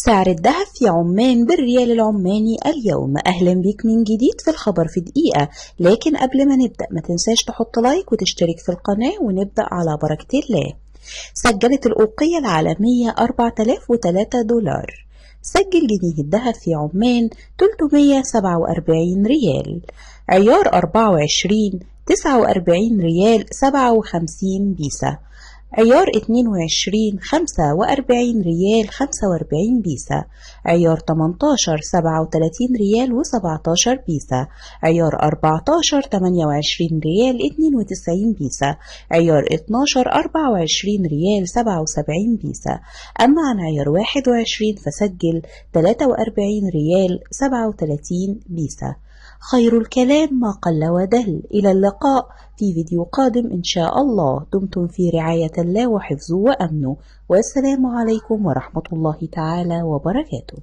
سعر الذهب في عمان بالريال العماني اليوم. أهلا بيك من جديد في الخبر في دقيقة، لكن قبل ما نبدأ ما تنساش تحط لايك وتشترك في القناة ونبدأ على بركة الله. سجلت الأوقية العالمية 4003 دولار. سجل جنيه الذهب في عمان 347 ريال. عيار 24 49 ريال 57 بيسة. عيار 22 45 ريال 45 بيسة. عيار 18 37 ريال و17 بيسة. عيار 14 28 ريال 92 بيسة. عيار 12 24 ريال 77 بيسة. أما عن عيار 21 فسجل 43 ريال 37 بيسة. خير الكلام ما قل ودل. إلى اللقاء في فيديو قادم إن شاء الله. دمتم في رعاية الله وحفظه وأمنه، والسلام عليكم ورحمة الله تعالى وبركاته.